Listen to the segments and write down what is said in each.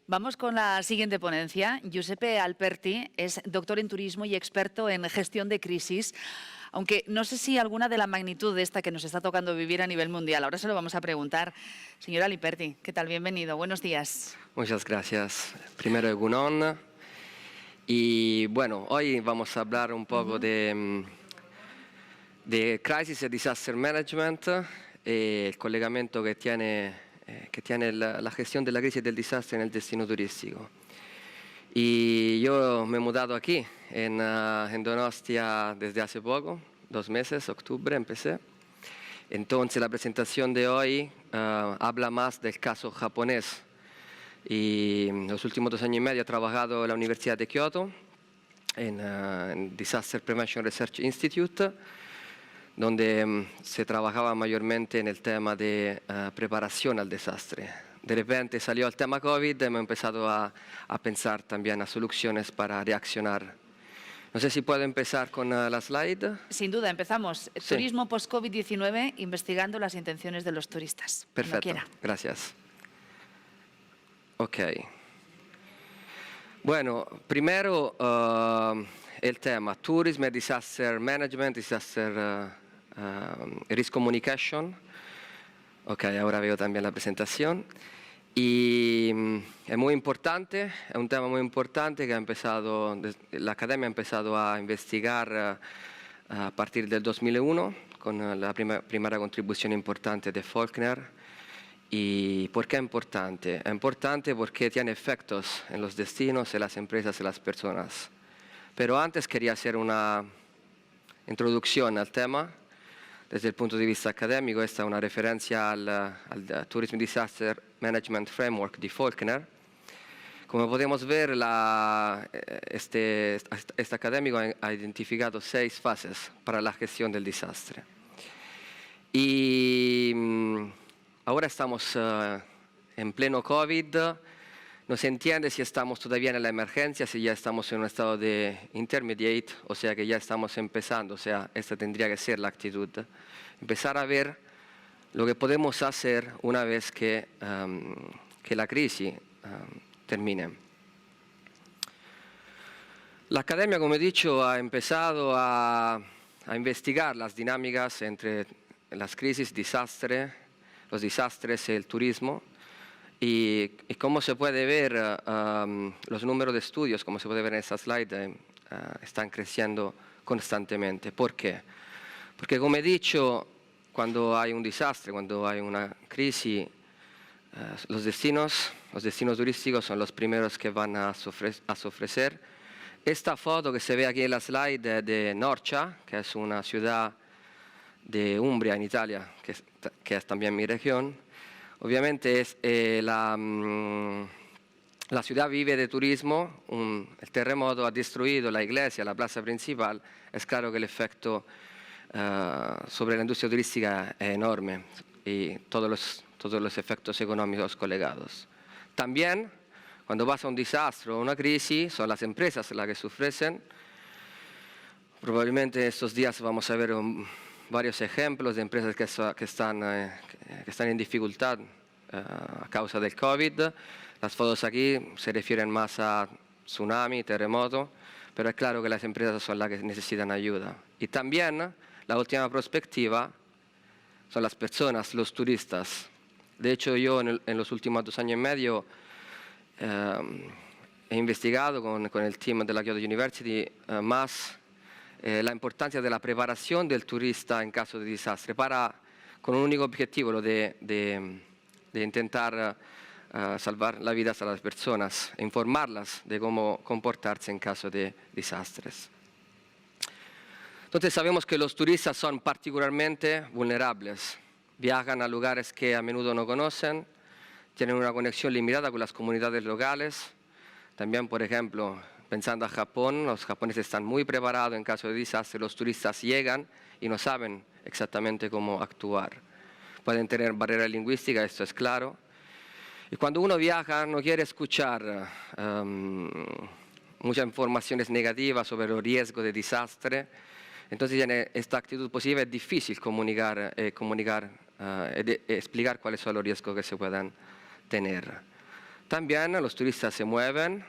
Vamos con la siguiente ponencia. Giuseppe Alperti es doctor en turismo y experto en gestión de crisis, aunque no sé si alguna de la magnitud de esta que nos está tocando vivir a nivel mundial. Ahora se lo vamos a preguntar. Señor Alperti, ¿qué tal? Bienvenido. Buenos días. Muchas gracias. Primero, Egunon. Y bueno, hoy vamos a hablar un poco de Crisis y Disaster Management y el collegamento que tiene la gestión de la crisis del desastre en el destino turístico. Y yo me he mudado aquí, en Donostia, desde hace poco, 2 meses, octubre empecé. Entonces la presentación de hoy habla más del caso japonés. Y en los últimos 2 años y medio he trabajado en la Universidad de Kioto, en Disaster Prevention Research Institute, donde se trabajaba mayormente en el tema de preparación al desastre. De repente salió el tema COVID y hemos empezado a pensar también a soluciones para reaccionar. No sé si puedo empezar con la slide. Sin duda, empezamos. Sí. Turismo post-COVID-19, investigando las intenciones de los turistas. Perfecto, gracias. Ok. Bueno, primero el tema Tourism, Disaster Management, Disaster Risk Communication. Ok, ahora veo también la presentación. Y es muy importante, es un tema muy importante que la academia ha empezado a investigar a partir del 2001 con la primera contribución importante de Faulkner. ¿Y por qué es importante? Es importante porque tiene efectos en los destinos, en las empresas y las personas. Pero antes quería hacer una introducción al tema. Desde el punto de vista académico, esta es una referencia al Tourism Disaster Management Framework de Faulkner. Como podemos ver, este académico ha identificado 6 fases para la gestión del desastre. Y ahora estamos en pleno COVID. No se entiende si estamos todavía en la emergencia, si ya estamos en un estado de intermediate, o sea que ya estamos empezando, o sea, esta tendría que ser la actitud. Empezar a ver lo que podemos hacer una vez que la crisis termine. La academia, como he dicho, ha empezado a investigar las dinámicas entre las crisis, los desastres y el turismo. Y como se puede ver, los números de estudios, como se puede ver en esta slide, están creciendo constantemente. ¿Por qué? Porque, como he dicho, cuando hay un desastre, cuando hay una crisis, los destinos turísticos son los primeros que van a sufrir. Esta foto que se ve aquí en la slide de Norcia, que es una ciudad de Umbria, en Italia, que es también mi región. Obviamente la ciudad vive de turismo, el terremoto ha destruido la iglesia, la plaza principal. Es claro que el efecto sobre la industria turística es enorme y todos los efectos económicos colegados. También, cuando pasa un desastre o una crisis, son las empresas las que sufren. Probablemente estos días vamos a ver varios ejemplos de empresas que están en dificultad a causa del COVID. Las fotos aquí se refieren más a tsunami, terremoto, pero es claro que las empresas son las que necesitan ayuda. Y también la última perspectiva son las personas, los turistas. De hecho, yo en los últimos 2 años y medio he investigado con el team de la Kyoto University más la importancia de la preparación del turista en caso de desastre, con un único objetivo, lo de intentar salvar la vida a las personas, informarlas de cómo comportarse en caso de desastres. Entonces sabemos que los turistas son particularmente vulnerables, viajan a lugares que a menudo no conocen, tienen una conexión limitada con las comunidades locales. También, por ejemplo, pensando a Japón, los japoneses están muy preparados en caso de desastre, los turistas llegan y no saben exactamente cómo actuar. Pueden tener barreras lingüísticas, esto es claro. Y cuando uno viaja no quiere escuchar muchas informaciones negativas sobre los riesgos de desastre. Entonces en esta actitud positiva es difícil comunicar y explicar cuáles son los riesgos que se puedan tener. También los turistas se mueven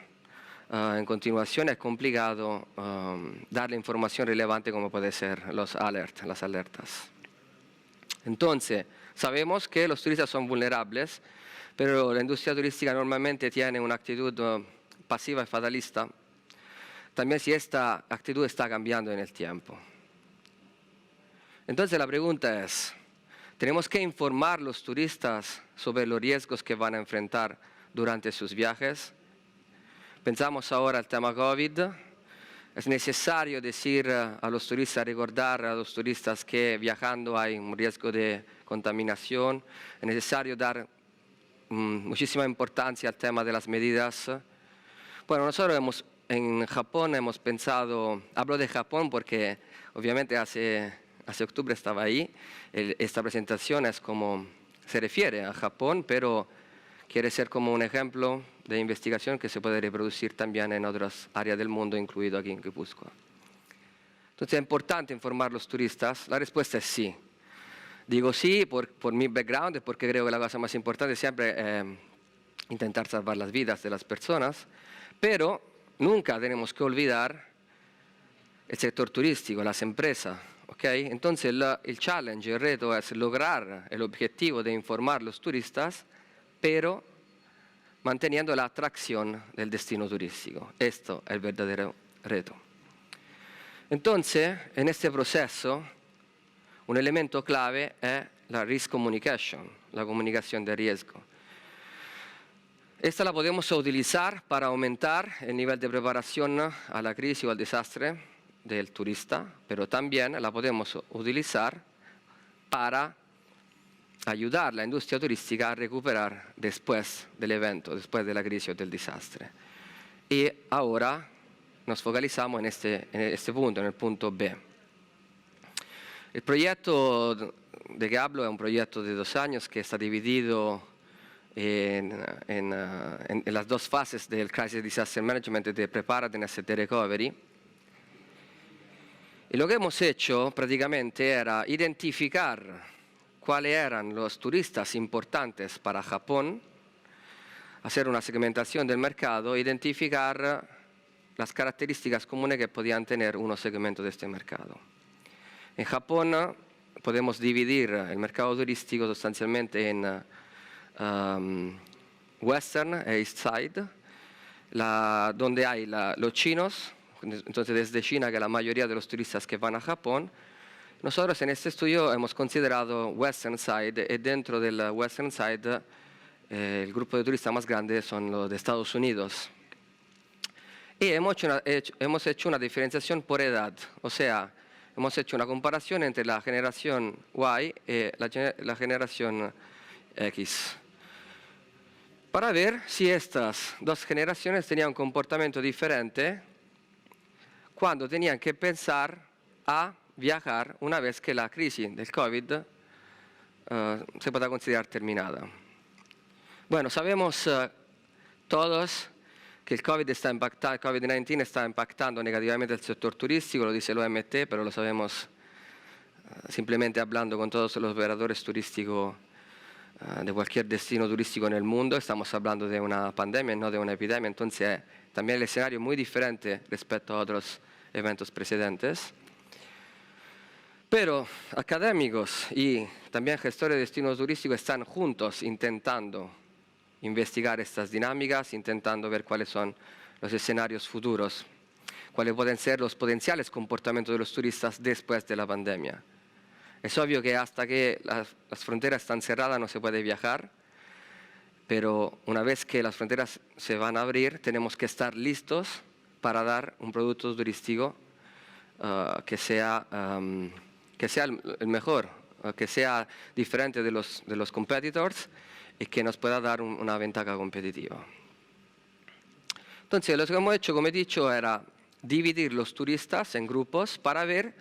en continuación, es complicado darle información relevante como puede ser las alertas. Entonces, sabemos que los turistas son vulnerables, pero la industria turística normalmente tiene una actitud pasiva y fatalista. También si esta actitud está cambiando en el tiempo. Entonces la pregunta es, ¿tenemos que informar a los turistas sobre los riesgos que van a enfrentar durante sus viajes? Pensamos ahora al tema COVID. Es necesario decir a los turistas, recordar a los turistas que viajando hay un riesgo de contaminación. Es necesario dar muchísima importancia al tema de las medidas. Bueno, nosotros en Japón hemos pensado, hablo de Japón porque obviamente hace octubre estaba ahí. Esta presentación es como, se refiere a Japón, pero quiere ser como un ejemplo de investigación que se puede reproducir también en otras áreas del mundo, incluido aquí en Guipúzcoa. Entonces, ¿es importante informar a los turistas? La respuesta es sí. Digo sí por mi background, porque creo que la cosa más importante siempre es intentar salvar las vidas de las personas, pero nunca tenemos que olvidar el sector turístico, las empresas. ¿Okay? Entonces, el challenge, el reto es lograr el objetivo de informar a los turistas, pero manteniendo la atracción del destino turístico. Esto es el verdadero reto. Entonces, en este proceso, un elemento clave es la risk communication, la comunicación de riesgo. Esta la podemos utilizar para aumentar el nivel de preparación a la crisis o al desastre del turista, pero también la podemos utilizar para ayudar a la industria turística a recuperar después del evento, después de la crisis o del desastre. Y ahora nos focalizamos en este punto, en el punto B. El proyecto de que hablo es un proyecto de 2 años que está dividido en las 2 fases del Crisis Disaster Management, de Preparedness y de Recovery. Y lo que hemos hecho prácticamente era identificar cuáles eran los turistas importantes para Japón, hacer una segmentación del mercado, identificar las características comunes que podían tener unos segmentos de este mercado. En Japón podemos dividir el mercado turístico sustancialmente en Western e East Side, donde hay los chinos, entonces desde China, que es la mayoría de los turistas que van a Japón. Nosotros en este estudio hemos considerado Western Side, y dentro del Western Side el grupo de turistas más grande son los de Estados Unidos. Y hemos hecho una diferenciación por edad, o sea, hemos hecho una comparación entre la generación Y y la generación X, para ver si estas 2 generaciones tenían un comportamiento diferente cuando tenían que pensar a viajar una vez que la crisis del COVID se pueda considerar terminada. Bueno, sabemos todos que el COVID-19 está impactando negativamente el sector turístico, lo dice l'OMT, pero lo sabemos simplemente hablando con todos los operadores turísticos de cualquier destino turístico en el mundo. Estamos hablando de una pandemia, no de una epidemia, entonces también el escenario es muy diferente respecto a otros eventos precedentes. Pero académicos y también gestores de destinos turísticos están juntos intentando investigar estas dinámicas, intentando ver cuáles son los escenarios futuros, cuáles pueden ser los potenciales comportamientos de los turistas después de la pandemia. Es obvio que hasta que las fronteras están cerradas no se puede viajar, pero una vez que las fronteras se van a abrir, tenemos que estar listos para dar un producto turístico que sea el mejor, que sea diferente de los competitors y que nos pueda dar una ventaja competitiva. Entonces, lo que hemos hecho, como he dicho, era dividir los turistas en grupos para ver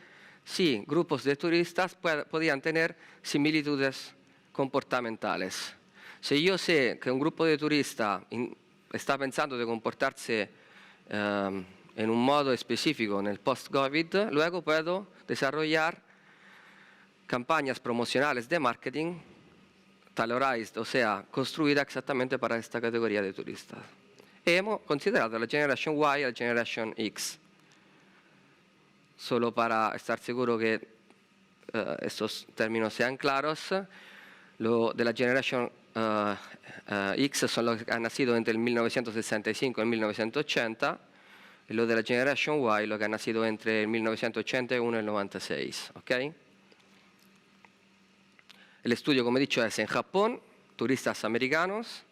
si grupos de turistas podían tener similitudes comportamentales. Si yo sé que un grupo de turistas está pensando de comportarse en un modo específico en el post-COVID, luego puedo desarrollar campañas promocionales de marketing tailorized, o sea, construida exactamente para esta categoría de turistas. Hemos considerado la Generation Y y la Generation X, solo para estar seguro que estos términos sean claros. Lo de la Generation X son los que han nacido entre el 1965 y el 1980, y lo de la Generation Y, los que han nacido entre el 1981 y el 96. ¿Okay? El estudio, como he dicho, es en Japón, turistas americanos.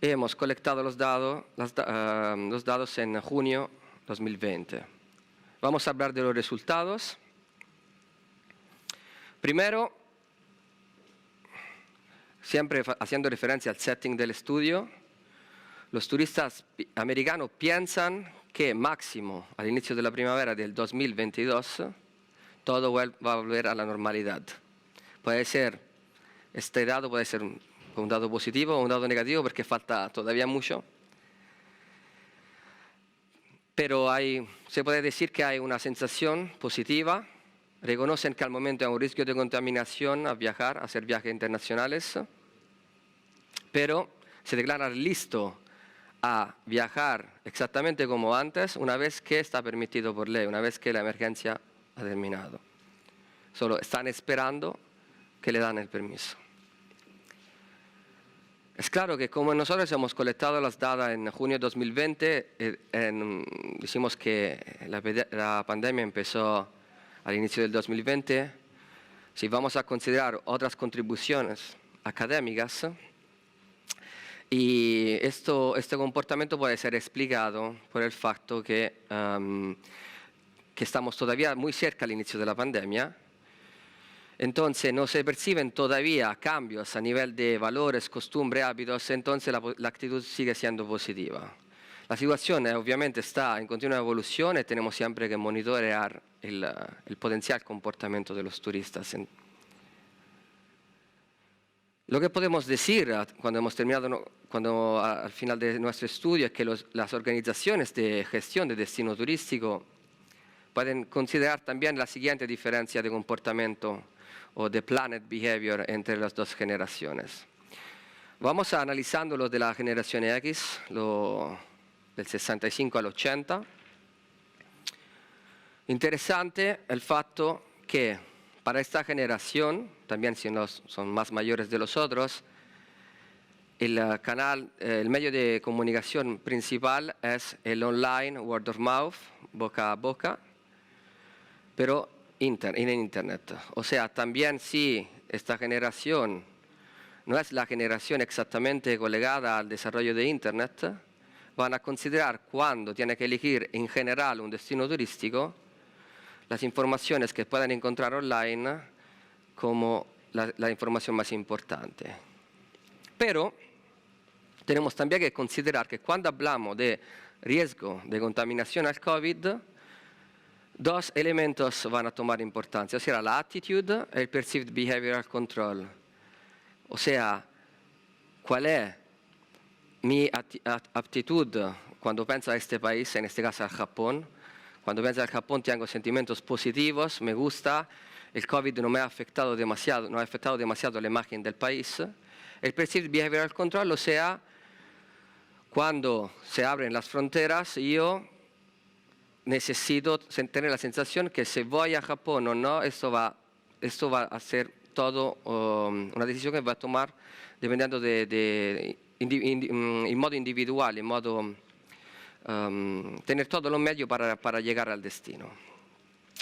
Hemos colectado los datos en junio 2020. Vamos a hablar de los resultados. Primero, siempre haciendo referencia al setting del estudio, los turistas americanos piensan que máximo al inicio de la primavera del 2022 todo va a volver a la normalidad. Puede ser, este dato puede ser un dato positivo o un dato negativo porque falta todavía mucho. Pero se puede decir que hay una sensación positiva. Reconocen que al momento hay un riesgo de contaminación a viajar, a hacer viajes internacionales, pero se declaran listos a viajar exactamente como antes una vez que está permitido por ley, una vez que la emergencia ha terminado. Solo están esperando que le dan el permiso. Es claro que como nosotros hemos colectado las datos en junio de 2020, decimos que la pandemia empezó al inicio del 2020, si vamos a considerar otras contribuciones académicas, y este comportamiento puede ser explicado por el facto que estamos todavía muy cerca al inicio de la pandemia. Entonces no se perciben todavía cambios a nivel de valores, costumbres, hábitos, entonces la actitud sigue siendo positiva. La situación obviamente está en continua evolución y tenemos siempre que monitorear el potencial comportamiento de los turistas. Lo que podemos decir cuando hemos terminado, al final de nuestro estudio, es que las organizaciones de gestión de destino turístico pueden considerar también la siguiente diferencia de comportamiento o de planned behavior entre las dos generaciones. Vamos analizando lo de la generación X, del 65 al 80. Interesante el facto que para esta generación, también si no son más mayores de los otros, el medio de comunicación principal es el online, word of mouth, boca a boca, pero en Internet. O sea, también si esta generación no es la generación exactamente colegada al desarrollo de Internet, van a considerar cuando tiene que elegir en general un destino turístico, las informaciones que puedan encontrar online como la información más importante. Pero tenemos también que considerar que cuando hablamos de riesgo de contaminación al COVID, dos elementos van a tomar importancia, o sea, la attitude y el perceived behavioral control. O sea, ¿cuál es mi actitud cuando pienso a este país, en este caso al Japón? Cuando pienso al Japón tengo sentimientos positivos, me gusta, el COVID no me ha afectado demasiado, no ha afectado demasiado la imagen del país. El perceived behavioral control, o sea, cuando se abren las fronteras, yo necesito tener la sensación que si voy a Japón o no, esto va a ser todo una decisión que va a tomar dependiendo en modo individual, en modo tener todos los medios para llegar al destino.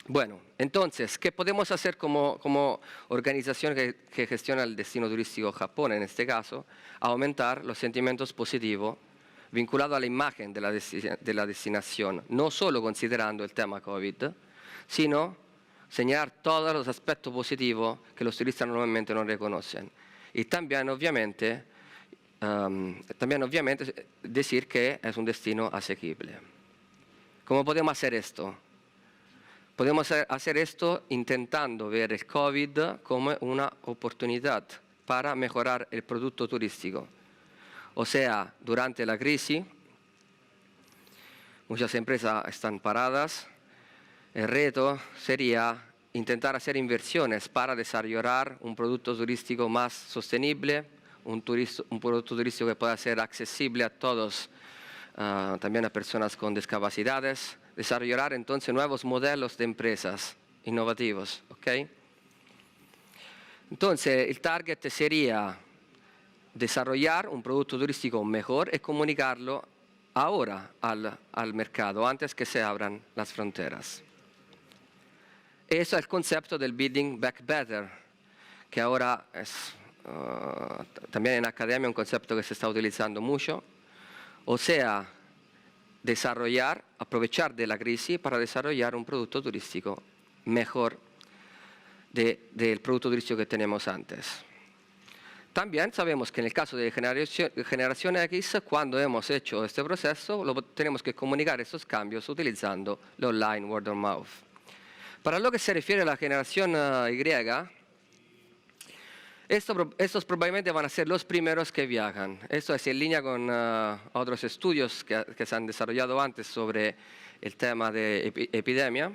Bueno, entonces, ¿qué podemos hacer como organización que gestiona el destino turístico Japón, en este caso? Aumentar los sentimientos positivos vinculados a la imagen de la destinación, no solo considerando el tema COVID, sino señalar todos los aspectos positivos que los turistas normalmente no reconocen. Y también, obviamente, decir que es un destino asequible. ¿Cómo podemos hacer esto? Podemos hacer esto intentando ver el COVID como una oportunidad para mejorar el producto turístico. O sea, durante la crisis, muchas empresas están paradas. El reto sería intentar hacer inversiones para desarrollar un producto turístico más sostenible, un producto turístico que pueda ser accesible a todos, también a personas con discapacidades, desarrollar entonces nuevos modelos de empresas innovativos, ¿ok? Entonces, el target sería desarrollar un producto turístico mejor y comunicarlo ahora al mercado, antes que se abran las fronteras. Eso es el concepto del Building Back Better, que ahora es también en academia un concepto que se está utilizando mucho, o sea, desarrollar, aprovechar de la crisis para desarrollar un producto turístico mejor del producto turístico que tenemos antes. También sabemos que en el caso de generación X, cuando hemos hecho este proceso, tenemos que comunicar esos cambios utilizando el online word of mouth. Para lo que se refiere a la generación Y, estos probablemente van a ser los primeros que viajan. Esto es en línea con otros estudios que se han desarrollado antes sobre el tema de epidemia.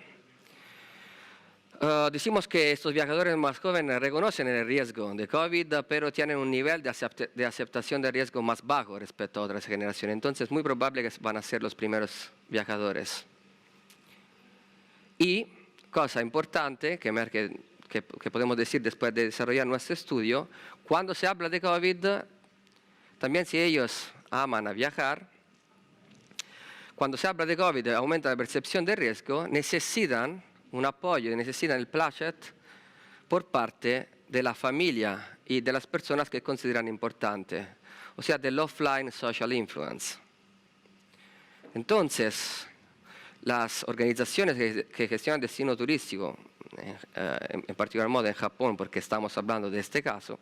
Decimos que estos viajadores más jóvenes reconocen el riesgo de COVID, pero tienen un nivel de aceptación del riesgo más bajo respecto a otras generaciones. Entonces es muy probable que van a ser los primeros viajadores. Y cosa importante que podemos decir después de desarrollar nuestro estudio, cuando se habla de COVID, también si ellos aman a viajar, cuando se habla de COVID aumenta la percepción de riesgo, necesitan un apoyo, necesitan el placet por parte de la familia y de las personas que consideran importante, o sea, del offline social influence. Entonces, las organizaciones que gestionan destino turístico, en particular modo en Japón, porque estamos hablando de este caso,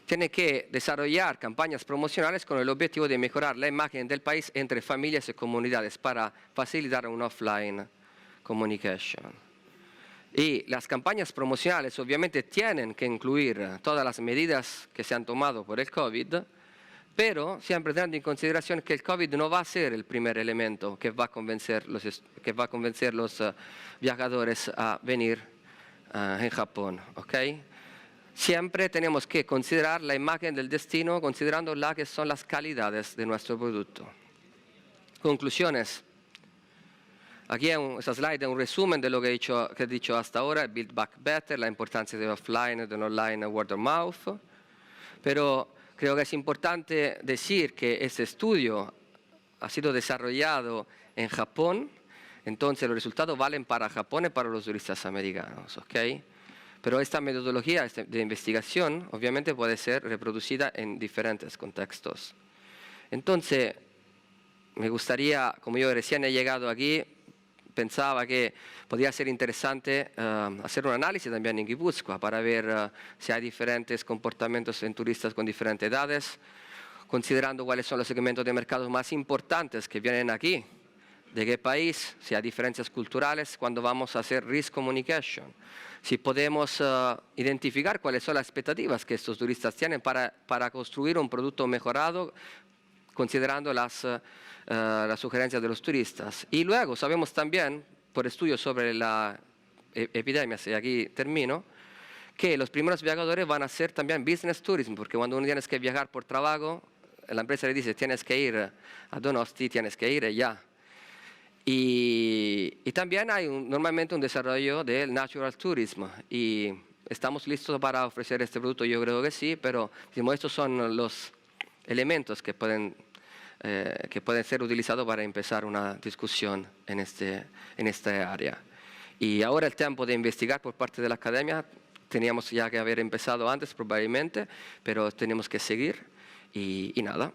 tienen que desarrollar campañas promocionales con el objetivo de mejorar la imagen del país entre familias y comunidades para facilitar un offline communication. Y las campañas promocionales obviamente tienen que incluir todas las medidas que se han tomado por el COVID, pero siempre teniendo en consideración que el COVID no va a ser el primer elemento que va a convencer los viajadores a venir en Japón, ¿ok? Siempre tenemos que considerar la imagen del destino, considerando las que son las calidades de nuestro producto. Conclusiones. Aquí esta slide es un resumen de lo que he dicho hasta ahora, Build Back Better, la importancia de offline, de online word of mouth. Pero creo que es importante decir que este estudio ha sido desarrollado en Japón, entonces los resultados valen para Japón y para los turistas americanos, ¿ok? Pero esta metodología de investigación obviamente puede ser reproducida en diferentes contextos. Entonces, me gustaría, como yo recién he llegado aquí, pensaba que podría ser interesante hacer un análisis también en Guipúzcoa para ver si hay diferentes comportamientos en turistas con diferentes edades, considerando cuáles son los segmentos de mercados más importantes que vienen aquí, de qué país, si hay diferencias culturales, cuando vamos a hacer risk communication, si podemos identificar cuáles son las expectativas que estos turistas tienen para construir un producto mejorado, considerando las sugerencias de los turistas. Y luego sabemos también, por estudios sobre la epidemia, y aquí termino, que los primeros viajadores van a ser también business tourism, porque cuando uno tiene que viajar por trabajo, la empresa le dice, tienes que ir a Donosti, tienes que ir ya. Y también hay normalmente un desarrollo del natural tourism, y estamos listos para ofrecer este producto, yo creo que sí, pero estos son los elementos que pueden ser utilizados para empezar una discusión en esta área. Y ahora el tiempo de investigar por parte de la academia, teníamos ya que haber empezado antes probablemente, pero tenemos que seguir y nada,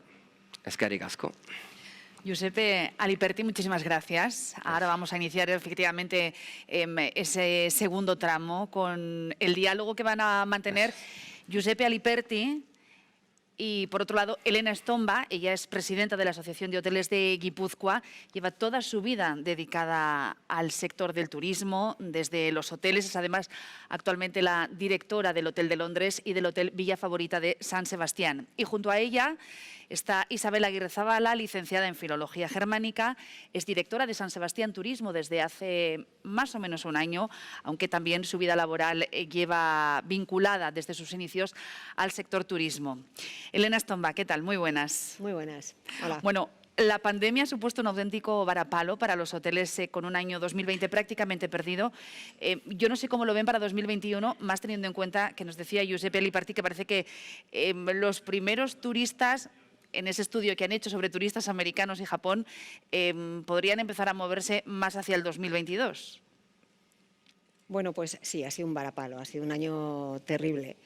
eskerrik asko. Giuseppe Aliperti, muchísimas gracias. Ahora vamos a iniciar efectivamente ese segundo tramo con el diálogo que van a mantener Giuseppe Aliperti y, por otro lado, Elena Estomba. Ella es presidenta de la Asociación de Hoteles de Guipúzcoa. Lleva toda su vida dedicada al sector del turismo, desde los hoteles. Es además actualmente la directora del Hotel de Londres y del Hotel Villa Favorita de San Sebastián. Y junto a ella Está Isabel Aguirre Zabala, licenciada en Filología Germánica, es directora de San Sebastián Turismo desde hace más o menos un año, aunque también su vida laboral lleva vinculada desde sus inicios al sector turismo. Elena Estomba, ¿qué tal? Muy buenas. Muy buenas. Hola. Bueno, la pandemia ha supuesto un auténtico varapalo para los hoteles con un año 2020 prácticamente perdido. Yo no sé cómo lo ven para 2021, más teniendo en cuenta que nos decía Giuseppe Aliparti que parece que los primeros turistas, en ese estudio que han hecho sobre turistas americanos y Japón, podrían empezar a moverse más hacia el 2022. Bueno, pues sí, ha sido un varapalo, ha sido un año terrible.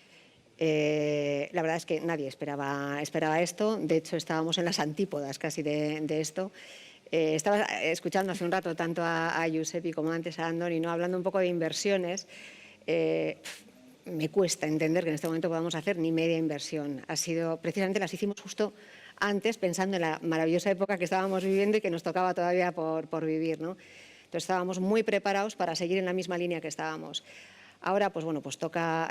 La verdad es que nadie esperaba esto. De hecho, estábamos en las antípodas casi de esto. Estaba escuchando hace un rato tanto a Giuseppe como antes a Andoni, ¿no? Hablando un poco de inversiones. Me cuesta entender que en este momento podamos hacer ni media inversión. Precisamente las hicimos justo antes, pensando en la maravillosa época que estábamos viviendo y que nos tocaba todavía por vivir, ¿no? Entonces estábamos muy preparados para seguir en la misma línea que estábamos. Ahora, pues bueno, pues toca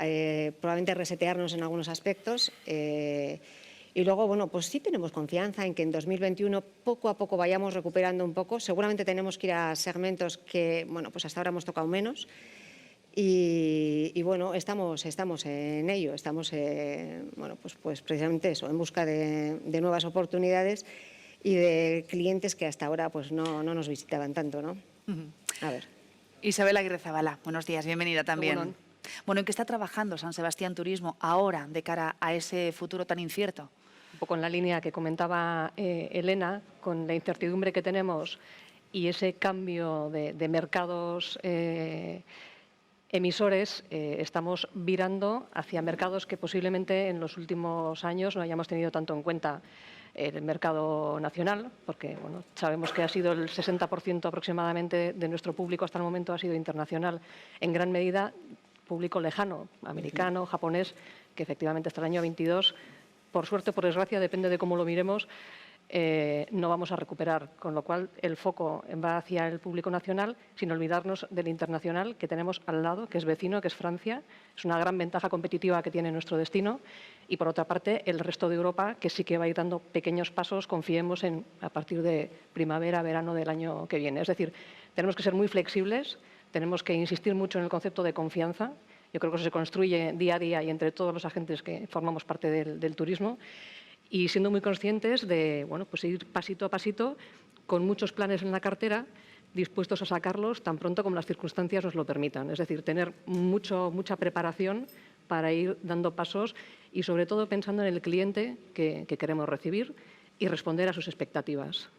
probablemente resetearnos en algunos aspectos y luego, bueno, pues sí tenemos confianza en que en 2021 poco a poco vayamos recuperando un poco. Seguramente tenemos que ir a segmentos que, bueno, pues hasta ahora hemos tocado menos y bueno, estamos en ello. Estamos, bueno, pues precisamente eso, en busca de nuevas oportunidades y de clientes que hasta ahora pues no nos visitaban tanto, ¿no? A ver. Isabel Aguirre Zabala, buenos días, bienvenida también. Bueno, ¿en qué está trabajando San Sebastián Turismo ahora de cara a ese futuro tan incierto? Un poco en la línea que comentaba Elena, con la incertidumbre que tenemos y ese cambio de mercados emisores, estamos virando hacia mercados que posiblemente en los últimos años no hayamos tenido tanto en cuenta. El mercado nacional, porque bueno, sabemos que ha sido el 60% aproximadamente de nuestro público hasta el momento ha sido internacional, en gran medida público lejano, americano, japonés, que efectivamente hasta el año 22, por suerte o por desgracia, depende de cómo lo miremos, no vamos a recuperar, con lo cual el foco va hacia el público nacional, sin olvidarnos del internacional que tenemos al lado, que es vecino, que es Francia. Es una gran ventaja competitiva que tiene nuestro destino. Y por otra parte, el resto de Europa, que sí que va a ir dando pequeños pasos, confiemos en a partir de primavera, verano del año que viene. Es decir, tenemos que ser muy flexibles, tenemos que insistir mucho en el concepto de confianza. Yo creo que eso se construye día a día y entre todos los agentes que formamos parte del turismo. Y siendo muy conscientes de bueno, pues ir pasito a pasito, con muchos planes en la cartera, dispuestos a sacarlos tan pronto como las circunstancias nos lo permitan. Es decir, tener mucha preparación para ir dando pasos y sobre todo pensando en el cliente que queremos recibir y responder a sus expectativas.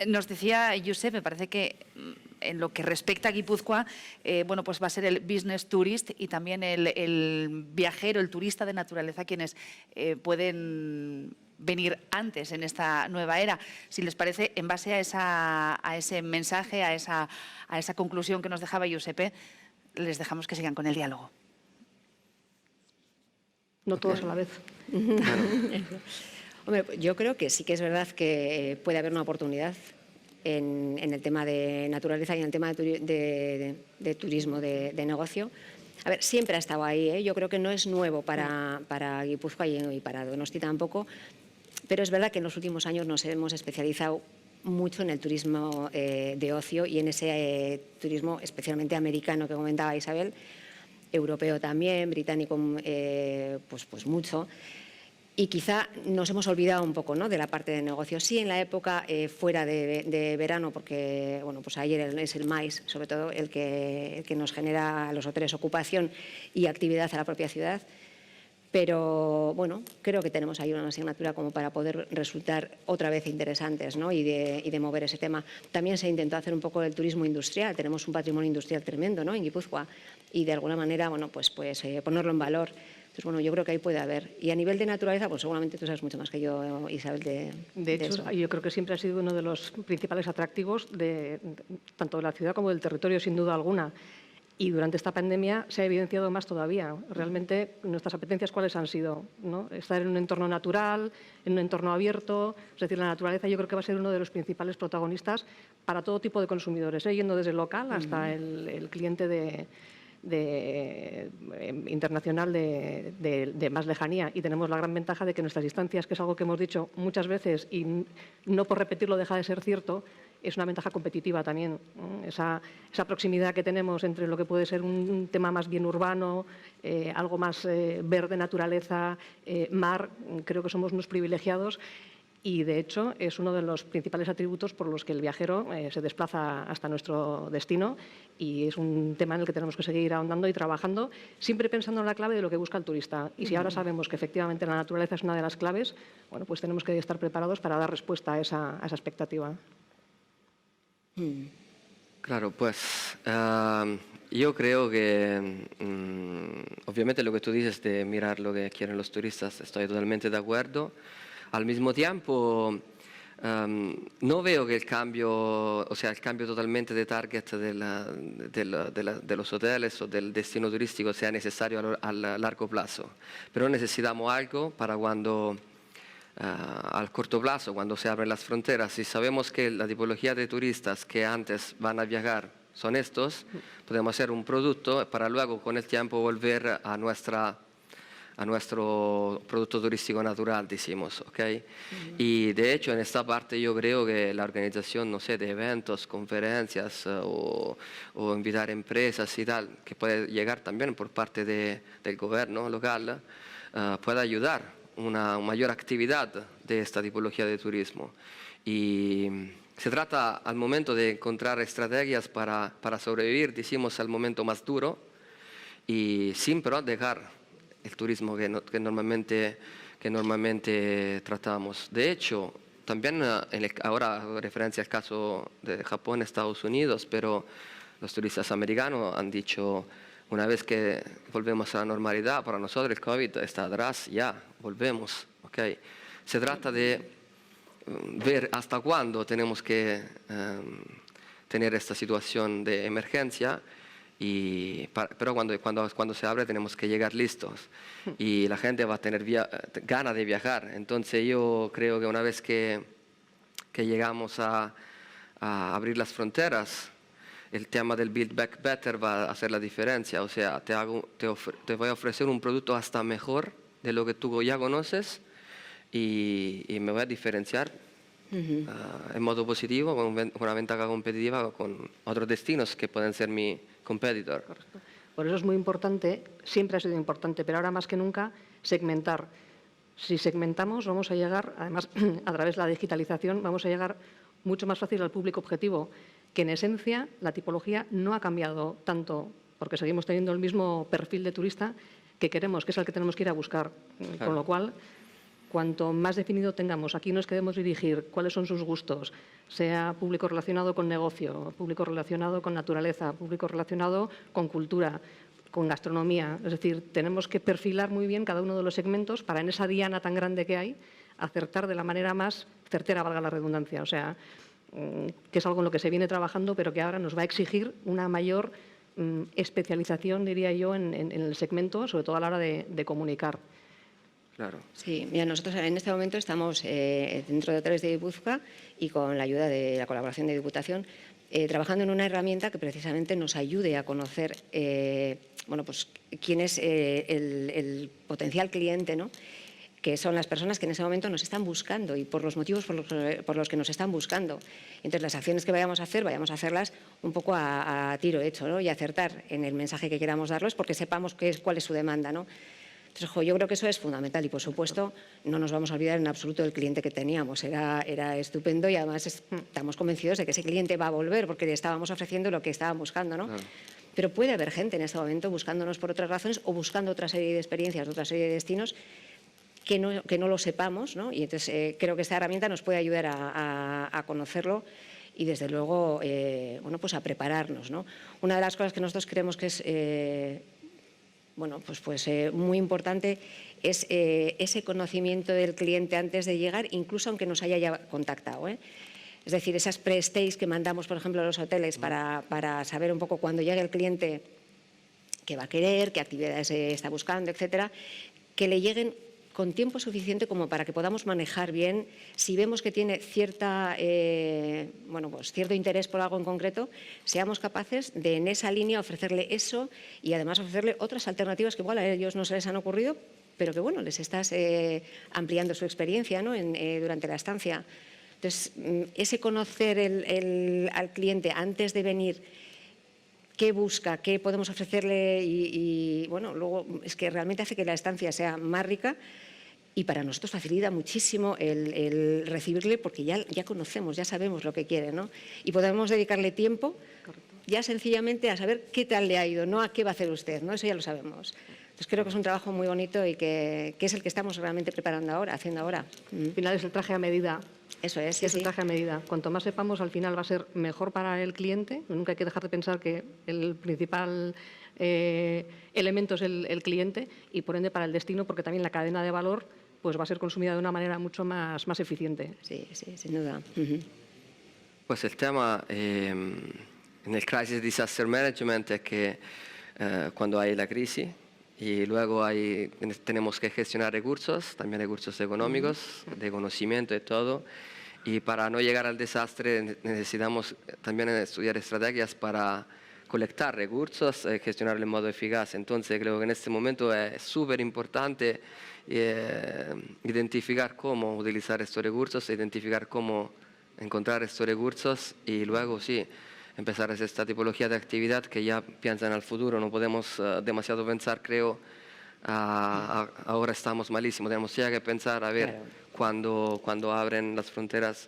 Nos decía Josep, me parece que en lo que respecta a Guipúzcoa, bueno, pues va a ser el business tourist y también el viajero, el turista de naturaleza, quienes pueden venir antes en esta nueva era. Si les parece, en base a ese mensaje, a esa conclusión que nos dejaba Josep, les dejamos que sigan con el diálogo. No todos a la vez. Hombre, yo creo que sí que es verdad que puede haber una oportunidad en el tema de naturaleza y en el tema de turismo, de negocio. A ver, siempre ha estado ahí, ¿eh? Yo creo que no es nuevo para Guipúzcoa y para Donosti tampoco, pero es verdad que en los últimos años nos hemos especializado mucho en el turismo de ocio y en ese turismo especialmente americano que comentaba Isabel, europeo también, británico pues mucho. Y quizá nos hemos olvidado un poco, ¿no?, de la parte de negocio. Sí, en la época fuera de verano, porque bueno, pues ayer es el maíz, sobre todo, el que nos genera a los hoteles ocupación y actividad a la propia ciudad. Pero bueno, creo que tenemos ahí una asignatura como para poder resultar otra vez interesantes, ¿no?, y de mover ese tema. También se intentó hacer un poco del turismo industrial. Tenemos un patrimonio industrial tremendo, ¿no?, en Guipúzcoa, y de alguna manera, bueno, pues ponerlo en valor. Entonces, bueno, yo creo que ahí puede haber. Y a nivel de naturaleza, pues seguramente tú sabes mucho más que yo, Isabel, de hecho, eso. Yo creo que siempre ha sido uno de los principales atractivos tanto de la ciudad como del territorio, sin duda alguna. Y durante esta pandemia se ha evidenciado más todavía. Realmente, nuestras apetencias, ¿cuáles han sido? ¿No? Estar en un entorno natural, en un entorno abierto. Es decir, la naturaleza yo creo que va a ser uno de los principales protagonistas para todo tipo de consumidores, yendo desde el local hasta el cliente de internacional de más lejanía, y tenemos la gran ventaja de que nuestras distancias, que es algo que hemos dicho muchas veces y no por repetirlo deja de ser cierto, es una ventaja competitiva también. Esa proximidad que tenemos entre lo que puede ser un tema más bien urbano, algo más verde, naturaleza, mar, creo que somos unos privilegiados. Y, de hecho, es uno de los principales atributos por los que el viajero se desplaza hasta nuestro destino, y es un tema en el que tenemos que seguir ahondando y trabajando, siempre pensando en la clave de lo que busca el turista. Y si ahora sabemos que efectivamente la naturaleza es una de las claves, bueno, pues tenemos que estar preparados para dar respuesta a esa expectativa. Claro, pues yo creo que obviamente lo que tú dices de mirar lo que quieren los turistas, estoy totalmente de acuerdo. Al mismo tiempo, no veo que el cambio, o sea, el cambio totalmente de target de los hoteles o del destino turístico sea necesario a largo plazo. Pero necesitamos algo para cuando, al corto plazo, cuando se abren las fronteras, si sabemos que la tipología de turistas que antes van a viajar son estos, podemos hacer un producto para luego con el tiempo volver a nuestro producto turístico natural, decimos, ¿ok? Y de hecho en esta parte yo creo que la organización, no sé, de eventos, conferencias o invitar empresas y tal, que puede llegar también por parte del gobierno local, puede ayudar una mayor actividad de esta tipología de turismo. Y se trata al momento de encontrar estrategias para sobrevivir, decimos, al momento más duro, y sin pero dejar el turismo que normalmente tratamos. De hecho, también ahora hago referencia al caso de Japón, Estados Unidos, pero los turistas americanos han dicho, una vez que volvemos a la normalidad, para nosotros el COVID está atrás, ya, volvemos. ¿Okay? Se trata de ver hasta cuándo tenemos que tener esta situación de emergencia. Pero cuando se abre tenemos que llegar listos y la gente va a tener ganas de viajar. Entonces yo creo que una vez que llegamos a abrir las fronteras, el tema del Build Back Better va a hacer la diferencia. O sea, te voy a ofrecer un producto hasta mejor de lo que tú ya conoces y me voy a diferenciar en modo positivo, con una ventaja competitiva con otros destinos que pueden ser mi competitor. Correcto. Por eso es muy importante, siempre ha sido importante, pero ahora más que nunca, segmentar. Si segmentamos, vamos a llegar, además, a través de la digitalización, vamos a llegar mucho más fácil al público objetivo, que en esencia la tipología no ha cambiado tanto, porque seguimos teniendo el mismo perfil de turista que queremos, que es al que tenemos que ir a buscar. Claro. Con lo cual, cuanto más definido tengamos, aquí nos queremos dirigir, cuáles son sus gustos, sea público relacionado con negocio, público relacionado con naturaleza, público relacionado con cultura, con gastronomía. Es decir, tenemos que perfilar muy bien cada uno de los segmentos para, en esa diana tan grande que hay, acertar de la manera más certera, valga la redundancia. O sea, que es algo en lo que se viene trabajando, pero que ahora nos va a exigir una mayor especialización, diría yo, en el segmento, sobre todo a la hora de comunicar. Claro. Sí, mira, nosotros en este momento estamos dentro de Hoteles de Guipúzcoa y con la ayuda de la colaboración de Diputación, trabajando en una herramienta que precisamente nos ayude a conocer bueno, pues, quién es el potencial cliente, ¿no? Que son las personas que en ese momento nos están buscando y por los motivos por los que nos están buscando. Entonces, las acciones que vayamos a hacerlas un poco a tiro hecho, ¿no? Y acertar en el mensaje que queramos darles porque sepamos cuál es su demanda, ¿no? Entonces, yo creo que eso es fundamental y, por supuesto, no nos vamos a olvidar en absoluto del cliente que teníamos. Era estupendo y, además, estamos convencidos de que ese cliente va a volver porque le estábamos ofreciendo lo que estaban buscando, ¿no? Claro. Pero puede haber gente en este momento buscándonos por otras razones o buscando otra serie de experiencias, otra serie de destinos que no lo sepamos, ¿no? Y entonces creo que esta herramienta nos puede ayudar a conocerlo y, desde luego, bueno, pues a prepararnos, ¿no? Una de las cosas que nosotros creemos que es bueno, pues muy importante es ese conocimiento del cliente antes de llegar, incluso aunque nos haya ya contactado, ¿eh? Es decir, esas pre-stays que mandamos, por ejemplo, a los hoteles para saber un poco cuando llegue el cliente qué va a querer, qué actividades está buscando, etcétera, que le lleguen con tiempo suficiente como para que podamos manejar bien. Si vemos que tiene pues cierto interés por algo en concreto, seamos capaces de en esa línea ofrecerle eso y además ofrecerle otras alternativas que igual a ellos no se les han ocurrido, pero que bueno, les estás ampliando su experiencia, ¿no? Durante la estancia. Entonces, ese conocer al cliente antes de venir, qué busca, qué podemos ofrecerle y bueno, luego es que realmente hace que la estancia sea más rica y para nosotros facilita muchísimo el recibirle porque ya conocemos, ya sabemos lo que quiere, ¿no? Y podemos dedicarle tiempo ya sencillamente a saber qué tal le ha ido, no a qué va a hacer usted, ¿no? Eso ya lo sabemos. Entonces creo que es un trabajo muy bonito y que es el que estamos realmente preparando ahora, haciendo ahora. Al final es el traje a medida. Eso es, sí, Es el sí. traje a medida. Cuanto más sepamos, al final va a ser mejor para el cliente. Nunca hay que dejar de pensar que el principal elemento es el cliente y, por ende, para el destino, porque también la cadena de valor pues va a ser consumida de una manera mucho más eficiente. Sí, sí, sin duda. Pues el tema en el Crisis Disaster Management es que cuando hay la crisis y luego tenemos que gestionar recursos, también recursos económicos, de conocimiento y todo. Y para no llegar al desastre necesitamos también estudiar estrategias para colectar recursos y gestionar de modo eficaz. Entonces creo que en este momento es súper importante identificar cómo utilizar estos recursos, identificar cómo encontrar estos recursos y luego sí, empezar a hacer esta tipología de actividad que ya piensan al futuro. No podemos demasiado pensar, creo, ahora estamos malísimos. Tenemos ya que pensar a ver cuando abren las fronteras,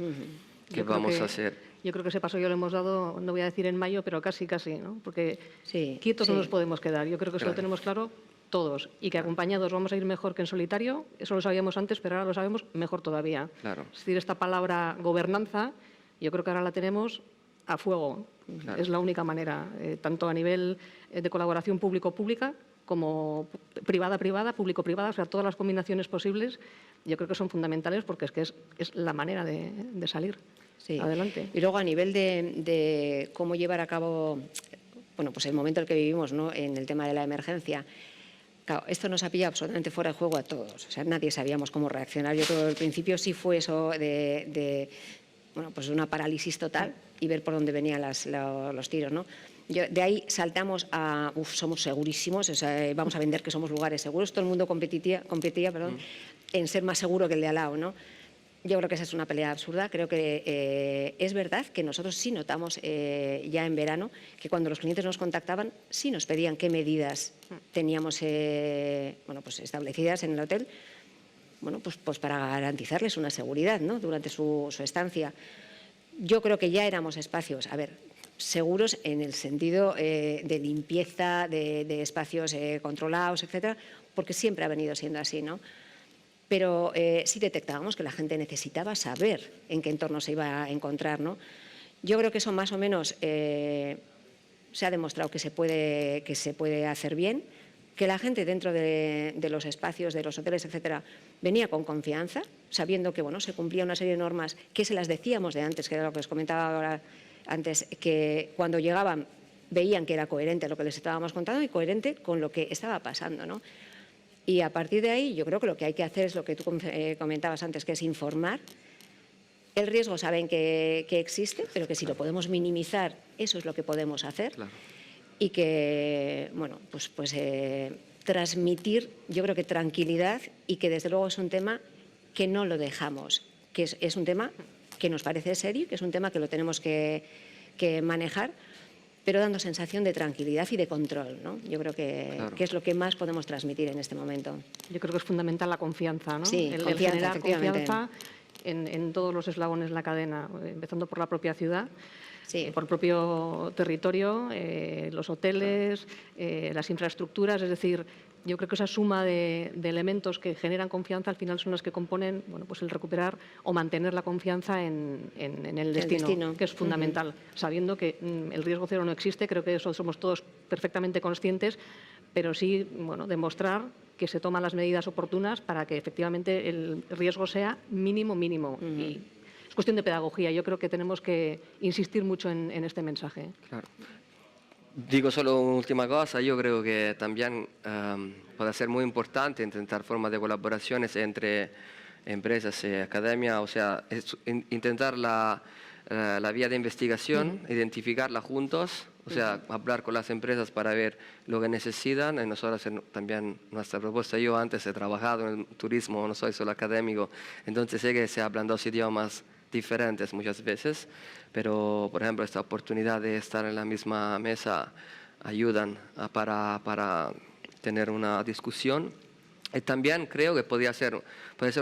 qué vamos a hacer. Yo creo que ese paso ya lo hemos dado, no voy a decir en mayo, pero casi, ¿no? Porque Sí, quietos no sí. nos podemos quedar. Yo creo que eso lo tenemos claro todos y que acompañados vamos a ir mejor que en solitario. Eso lo sabíamos antes, pero ahora lo sabemos mejor todavía. Claro. Es decir, esta palabra gobernanza, yo creo que ahora la tenemos a fuego. Claro. Es la única manera, tanto a nivel de colaboración público-pública como privada-privada, público-privada, o sea, todas las combinaciones posibles, yo creo que son fundamentales porque es la manera de salir. Sí. Adelante. Y luego a nivel de cómo llevar a cabo pues el momento en el que vivimos, ¿no? En el tema de la emergencia. Claro, esto nos ha pillado absolutamente fuera de juego a todos. O sea, nadie sabíamos cómo reaccionar. Yo creo que al principio sí fue eso de una parálisis total y ver por dónde venían los tiros, ¿no? De ahí saltamos a, somos segurísimos, o sea, vamos a vender que somos lugares seguros. Todo el mundo competía en ser más seguro que el de al lado, ¿no? Yo creo que esa es una pelea absurda. Creo que es verdad que nosotros sí notamos ya en verano que cuando los clientes nos contactaban sí nos pedían qué medidas teníamos establecidas en el hotel, pues para garantizarles una seguridad, ¿no? Durante su estancia. Yo creo que ya éramos espacios, seguros en el sentido de limpieza, de espacios controlados, etcétera, porque siempre ha venido siendo así, ¿no? Pero sí detectábamos que la gente necesitaba saber en qué entorno se iba a encontrar, ¿no? Yo creo que eso más o menos se ha demostrado que se puede hacer bien, que la gente dentro de los espacios, de los hoteles, etcétera, venía con confianza, sabiendo que se cumplía una serie de normas que se las decíamos de antes, que era lo que os comentaba ahora antes, que cuando llegaban veían que era coherente lo que les estábamos contando y coherente con lo que estaba pasando, ¿no? Y a partir de ahí yo creo que lo que hay que hacer es lo que tú comentabas antes, que es informar. El riesgo saben que existe, pero que si lo podemos minimizar, eso es lo que podemos hacer. Claro. Y que, transmitir, yo creo que tranquilidad y que desde luego es un tema que no lo dejamos, que es un tema que nos parece serio, que es un tema que lo tenemos que manejar, pero dando sensación de tranquilidad y de control, ¿no? Yo creo que es lo que más podemos transmitir en este momento. Yo creo que es fundamental la confianza, ¿no? Sí, el confianza, generar efectivamente. confianza en todos los eslabones de la cadena, empezando por la propia ciudad, Sí. por el propio territorio, los hoteles, las infraestructuras, es decir, yo creo que esa suma de elementos que generan confianza al final son las que componen pues el recuperar o mantener la confianza en el destino, que es fundamental, sabiendo que el riesgo cero no existe, creo que eso somos todos perfectamente conscientes, pero sí demostrar que se toman las medidas oportunas para que efectivamente el riesgo sea mínimo. Y es cuestión de pedagogía. Yo creo que tenemos que insistir mucho en este mensaje. Claro. Digo solo una última cosa, yo creo que también puede ser muy importante intentar formas de colaboraciones entre empresas y academia, o sea, intentar la vía de investigación, identificarla juntos, o sea, hablar con las empresas para ver lo que necesitan. Y nosotros también nuestra propuesta, yo antes he trabajado en el turismo, no soy solo académico, entonces sé que se hablan dos idiomas diferentes muchas veces, pero por ejemplo esta oportunidad de estar en la misma mesa ayudan para tener una discusión. Y también creo que puede ser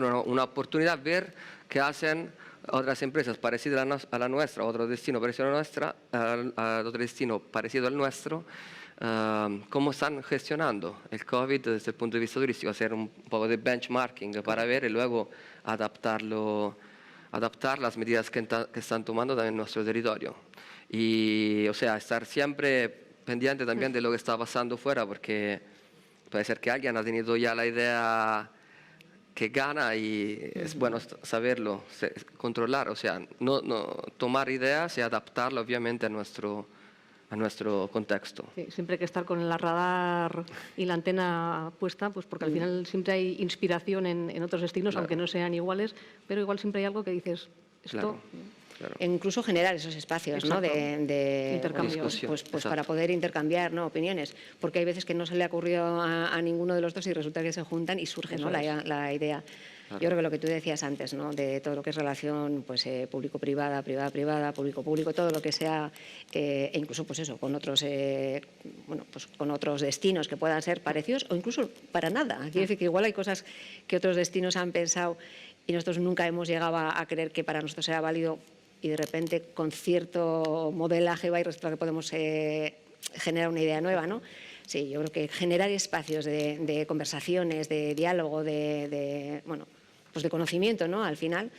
una oportunidad ver qué hacen otras empresas parecidas a la nuestra, otro destino parecido otro destino parecido al nuestro, cómo están gestionando el COVID desde el punto de vista turístico, hacer un poco de benchmarking para ver y luego adaptar las medidas que están tomando también en nuestro territorio. Y, o sea, estar siempre pendiente también de lo que está pasando fuera, porque puede ser que alguien ha tenido ya la idea que gana y es bueno saberlo, controlar, o sea, no tomar ideas y adaptarlas obviamente a nuestro contexto. Sí, siempre hay que estar con el radar y la antena puesta, pues porque al final siempre hay inspiración en otros destinos, Claro. aunque no sean iguales, pero igual siempre hay algo que dices, esto... Claro. Claro. E incluso generar esos espacios, ¿no? Exacto. de Intercambios. Discusión, pues exacto. para poder intercambiar, ¿no? opiniones, porque hay veces que no se le ha ocurrido a ninguno de los dos y resulta que se juntan y surge, ¿no? la idea. Claro. Yo creo que lo que tú decías antes, ¿no? de todo lo que es relación pues, público-privada, privada-privada, público-público, todo lo que sea, e incluso pues eso, con otros, pues con otros destinos que puedan ser parecidos o incluso para nada. Quiero decir que igual hay cosas que otros destinos han pensado y nosotros nunca hemos llegado a creer que para nosotros era válido, y de repente con cierto modelaje va y resulta que podemos generar una idea nueva, ¿no? Sí, yo creo que generar espacios de conversaciones, de diálogo, bueno, pues de conocimiento, ¿no? Al final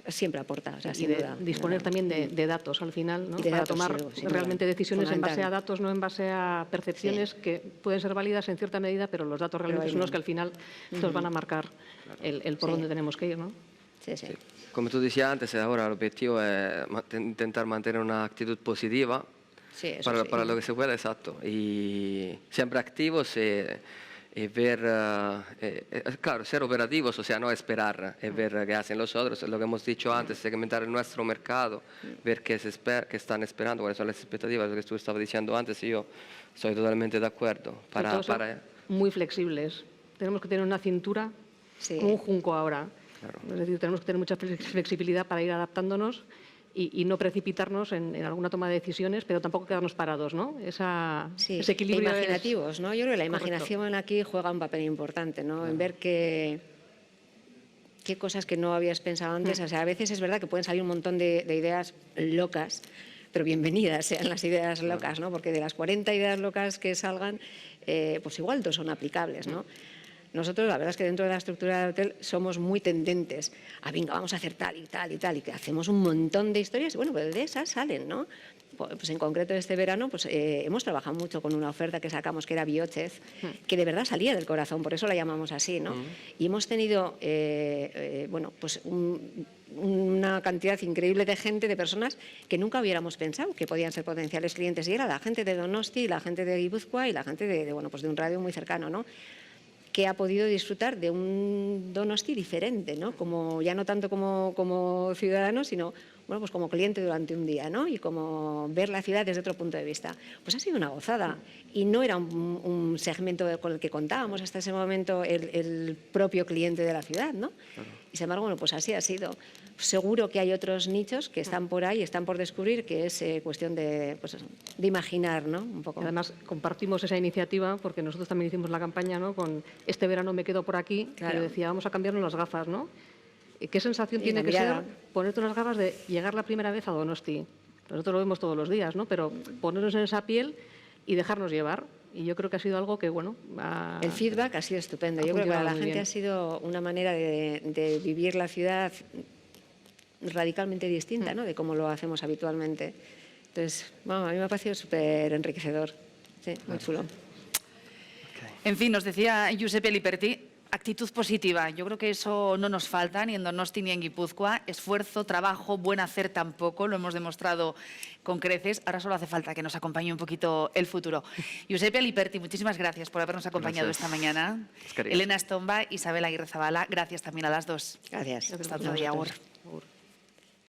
siempre aporta, o sea, Y sin de duda. disponer también de datos al final, ¿no? Y de Para datos, tomar sin duda. realmente decisiones en base a Fundamental. datos, no en base a percepciones que pueden ser válidas en cierta medida, pero los datos realmente ahí son no. los que al final nos van a marcar el por Sí. dónde tenemos que ir, ¿no? Sí, sí. Sí. Como tú decías antes, ahora el objetivo es intentar mantener una actitud positiva Sí, eso para sí. lo que se pueda, exacto. Y siempre activos y ver, claro, ser operativos, o sea, no esperar y ver qué hacen los otros. Lo que hemos dicho antes, segmentar el nuestro mercado, ver qué están esperando, cuáles son las expectativas, lo que tú estabas diciendo antes, y yo estoy totalmente de acuerdo. Sobre todo ser muy flexibles. Tenemos que tener una cintura Sí. como un junco ahora. Claro. Es decir, tenemos que tener mucha flexibilidad para ir adaptándonos y no precipitarnos en alguna toma de decisiones, pero tampoco quedarnos parados, ¿no? Sí, ese equilibrio imaginativos, ¿no? Yo creo que la Correcto. imaginación aquí juega un papel importante, ¿no? En ver qué cosas que no habías pensado antes. O sea, a veces es verdad que pueden salir un montón de ideas locas, pero bienvenidas sean las ideas locas, ¿no? Porque de las 40 ideas locas que salgan, pues igual 2 son aplicables, ¿no? Nosotros, la verdad es que dentro de la estructura del hotel somos muy tendentes a, venga, vamos a hacer tal y tal y tal, y que hacemos un montón de historias, y bueno, pues de esas salen, ¿no? Pues en concreto este verano pues hemos trabajado mucho con una oferta que sacamos que era Biochef, que de verdad salía del corazón, por eso la llamamos así, ¿no? Y hemos tenido, bueno, pues una cantidad increíble de gente, de personas que nunca hubiéramos pensado que podían ser potenciales clientes, y era la gente de Donosti, la gente de Guipúzcoa y la gente bueno, pues de un radio muy cercano, ¿no? Que ha podido disfrutar de un Donosti diferente, ¿no? Como, ya no tanto como ciudadano, sino bueno, pues como cliente durante un día, ¿no? Y como ver la ciudad desde otro punto de vista. Pues ha sido una gozada. Y no era un segmento con el que contábamos hasta ese momento el propio cliente de la ciudad, ¿no? Y sin embargo, bueno, pues así ha sido. Seguro que hay otros nichos que están por ahí, están por descubrir, que es cuestión de, pues eso, de imaginar, ¿no? Un poco. Y además, compartimos esa iniciativa porque nosotros también hicimos la campaña, ¿no? Con este verano me quedo por aquí, Claro. que decía, vamos a cambiarnos las gafas, ¿no? ¿Qué sensación Y tiene la que mirada. ser ponerte unas gafas de llegar la primera vez a Donosti? Nosotros lo vemos todos los días, ¿no? Pero ponernos en esa piel y dejarnos llevar. Y yo creo que ha sido algo que, bueno... El feedback ha sido estupendo. ha Yo creo que para la funcionado muy gente bien. ha sido una manera de vivir la ciudad radicalmente distinta, ¿no? De cómo lo hacemos habitualmente. Entonces, bueno, a mí me ha parecido súper enriquecedor. Sí, muy chulo. En fin, nos decía Giuseppe Liperti, actitud positiva. Yo creo que eso no nos falta ni en Donosti ni en Guipúzcoa. Esfuerzo, trabajo, buen hacer tampoco, lo hemos demostrado con creces. Ahora solo hace falta que nos acompañe un poquito el futuro. Giuseppe Aliperti, muchísimas gracias por habernos acompañado esta mañana. Eskerrik asko. Elena Estomba, Isabel Aguirre Zabala, gracias también a las dos. Gracias. Hasta otro día. Agur. Agur.